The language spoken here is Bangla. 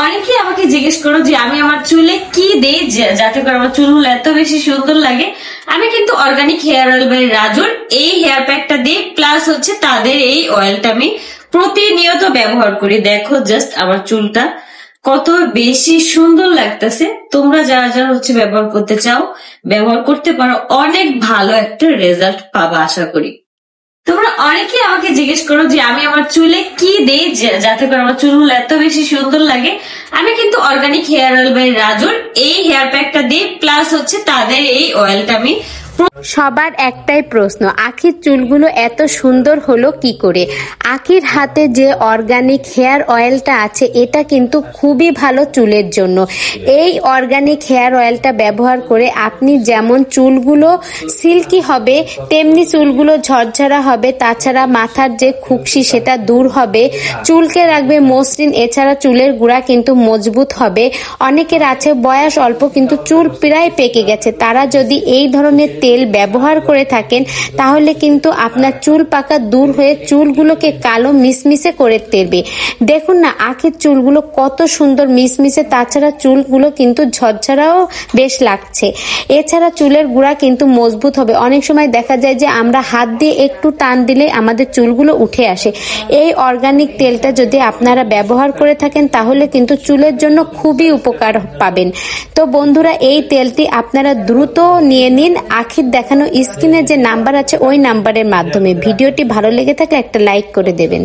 অনেকে আমাকে জিজ্ঞেস করো যে আমি আমার চুলে কি দেই যাতে করে আমার চুলগুলো এত বেশি সুন্দর লাগে। আমি কিন্তু অর্গানিক হেয়ার অয়েল বাই রাজুর এই হেয়ার প্যাকটা দিই, প্লাস হচ্ছে তাদের এই অয়েলটা আমি প্রতিনিয়ত ব্যবহার করি। দেখো জাস্ট আমার চুলটা কত বেশি সুন্দর লাগতেছে। তোমরা যারা যারা হচ্ছে ব্যবহার করতে চাও ব্যবহার করতে পারো, অনেক ভালো একটা রেজাল্ট পাবা আশা করি। তোমরা অনেকে আমাকে জিজ্ঞেস করো যে আমি আমার চুলে কি দেই যাতে করে আমার চুলগুলো এত বেশি সুন্দর লাগে। আমি কিন্তু অর্গানিক হেয়ার অয়েল বাই রাজুর এই হেয়ার প্যাকটা দিই, প্লাস হচ্ছে তাদের এই অয়েলটা আমি। সবার একটাই প্রশ্ন, আখির চুলগুলো এত সুন্দর হলো কি করে? আখির হাতে যে অর্গানিক হেয়ার অয়েলটা আছে এটা কিন্তু খুবই ভালো চুলের জন্য। এই অর্গানিক হেয়ার অয়েলটা ব্যবহার করে আপনি যেমন চুলগুলো সিল্কি হবে, তেমনি চুলগুলো ঝরঝরা হবে। তাছাড়া মাথার যে খুকসি সেটা দূর হবে, চুলকে রাখবে মসৃণ। এছাড়া চুলের গোড়া কিন্তু মজবুত হবে। অনেকের আছে বয়স অল্প কিন্তু চুল প্রায় পেকে গেছে, তারা যদি এই ধরনের তেল ব্যবহার করে থাকেন তাহলে কিন্তু আপনার চুল পাকা দূর হয়ে চুলগুলোকে কালো মিসমিসে করে তুলবে। দেখুন না আখির চুলগুলো কত সুন্দর মিসমিসে, তাছাড়া চুলগুলো কিন্তু ঝরঝরাও বেশ লাগছে। এছাড়া চুলের গোড়া কিন্তু মজবুত হবে। অনেক সময় দেখা যায় যে আমরা হাত দিয়ে একটু টান দিলে আমাদের চুলগুলো উঠে আসে। এই অর্গানিক তেলটা যদি আপনারা ব্যবহার করে থাকেন তাহলে কিন্তু চুলের জন্য খুবই উপকার পাবেন। তো বন্ধুরা এই তেলটি আপনারা দ্রুত নিয়ে নিন। আখির দেখানো স্ক্রিনে যে নাম্বার আছে ওই নাম্বারের মাধ্যমে। ভিডিওটি ভালো লেগে থাকলে একটা লাইক করে দেবেন।